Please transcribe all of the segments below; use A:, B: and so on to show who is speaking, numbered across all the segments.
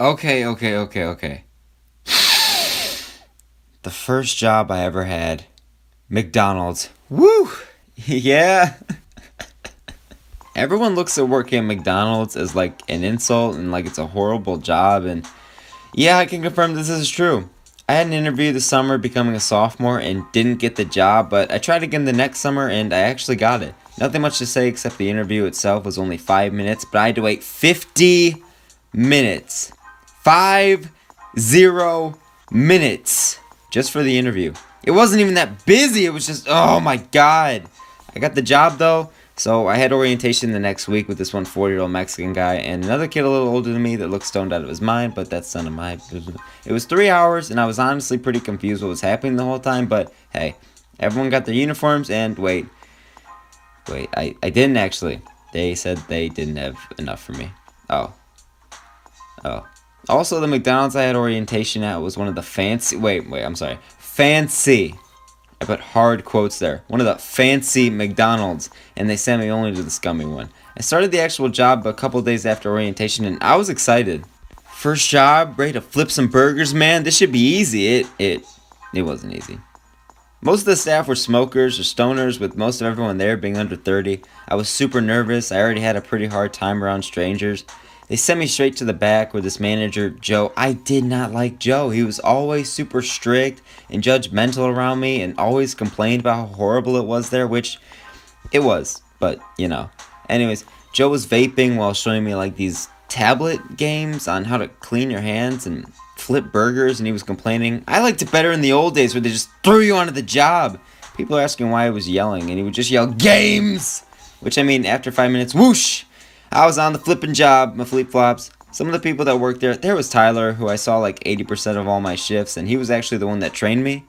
A: Okay. The first job I ever had, McDonald's. Woo! Yeah. Everyone looks at working at McDonald's as like an insult and like it's a horrible job. And yeah, I can confirm this is true. I had an interview this summer becoming a sophomore and didn't get the job, but I tried again the next summer and I actually got it. Nothing much to say except the interview itself was only 5 minutes, but I had to wait 50 minutes. 50 minutes just for the interview. It wasn't even that busy. It was just, oh my god. I got the job though. So I had orientation the next week with this 40-year-old Mexican guy and another kid a little older than me that looked stoned out of his mind, but that's none of my business. It was 3 hours and I was honestly pretty confused what was happening the whole time, but hey, everyone got their uniforms and wait, I didn't actually. They said they didn't have enough for me. Oh. Also, the McDonald's I had orientation at was one of the fancy, fancy. I put hard quotes there. One of the fancy McDonald's, and they sent me only to the scummy one. I started the actual job a couple days after orientation, and I was excited. First job, ready to flip some burgers, man. This should be easy. It wasn't easy. Most of the staff were smokers or stoners, with most of everyone there being under 30. I was super nervous. I already had a pretty hard time around strangers. They sent me straight to the back where this manager, Joe, I did not like Joe. He was always super strict and judgmental around me and always complained about how horrible it was there, which it was, but you know. Anyways, Joe was vaping while showing me like these tablet games on how to clean your hands and flip burgers, and he was complaining. I liked it better in the old days where they just threw you onto the job. People are asking why I was yelling, and he would just yell, games! Which, I mean, after 5 minutes, whoosh! I was on the flipping job, my flip-flops. Some of the people that worked there was Tyler, who I saw like 80% of all my shifts, and he was actually the one that trained me.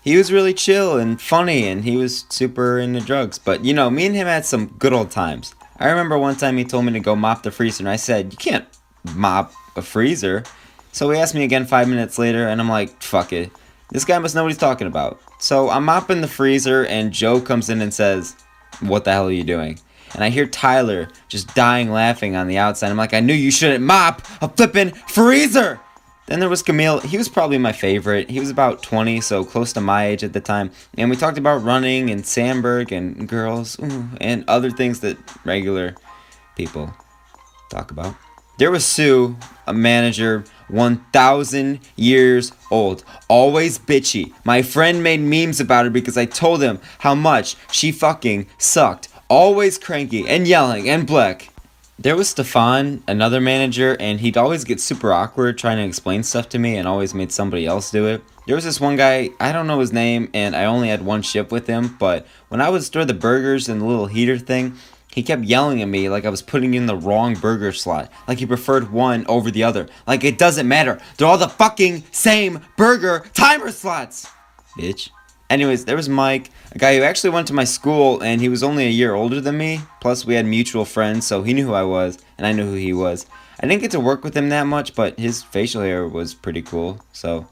A: He was really chill and funny, and he was super into drugs. But, you know, me and him had some good old times. I remember one time he told me to go mop the freezer, and I said, you can't mop a freezer. So he asked me again 5 minutes later, and I'm like, fuck it. This guy must know what he's talking about. So I'm mopping the freezer, and Joe comes in and says, what the hell are you doing? And I hear Tyler just dying laughing on the outside. I'm like, I knew you shouldn't mop a flippin' freezer! Then there was Camille. He was probably my favorite. He was about 20, so close to my age at the time. And we talked about running and Sandberg and girls and other things that regular people talk about. There was Sue, a manager, 1,000 years old, always bitchy. My friend made memes about her because I told him how much she fucking sucked. Always cranky and yelling and black. There was Stefan, another manager, and he'd always get super awkward trying to explain stuff to me and always made somebody else do it. There was this one guy, I don't know his name, and I only had one shift with him, but when I would stir the burgers in the little heater thing, he kept yelling at me like I was putting in the wrong burger slot, like he preferred one over the other. Like it doesn't matter, they're all the fucking same burger timer slots, bitch. Anyways, there was Mike, a guy who actually went to my school, and he was only a year older than me. Plus, we had mutual friends, so he knew who I was, and I knew who he was. I didn't get to work with him that much, but his facial hair was pretty cool, so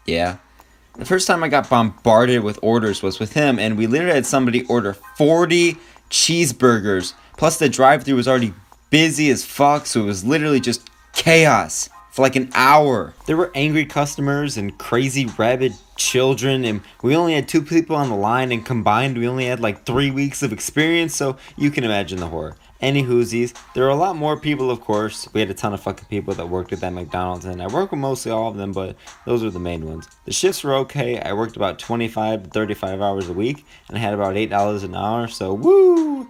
A: yeah. The first time I got bombarded with orders was with him, and we literally had somebody order 40 cheeseburgers. Plus, the drive-thru was already busy as fuck, so it was literally just chaos for like an hour. There were angry customers and crazy rabid children, and we only had 2 people on the line, and combined we only had like 3 weeks of experience, so you can imagine the horror. Any whoosies, there were a lot more people, of course. We had a ton of fucking people that worked at that McDonald's, and I worked with mostly all of them, but those were the main ones. The shifts were okay. I worked about 25 to 35 hours a week, and I had about $8 an hour, so woo!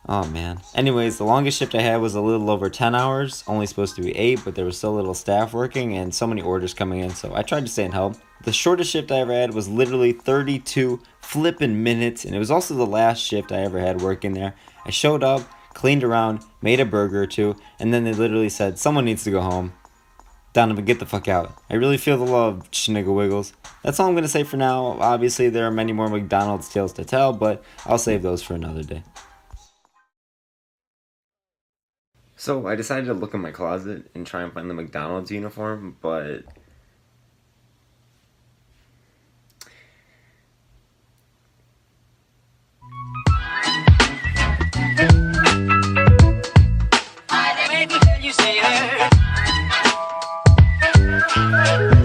A: Oh man. Anyways, the longest shift I had was a little over 10 hours, only supposed to be 8, but there was so little staff working and so many orders coming in, so I tried to stay and help. The shortest shift I ever had was literally 32 flippin' minutes, and it was also the last shift I ever had working there. I showed up, cleaned around, made a burger or two, and then they literally said, someone needs to go home. Donovan, get the fuck out. I really feel the love, Schniggle Wiggles. That's all I'm going to say for now. Obviously, there are many more McDonald's tales to tell, but I'll save those for another day. So I decided to look in my closet and try and find the McDonald's uniform, but
B: I didn't you see her. Bye.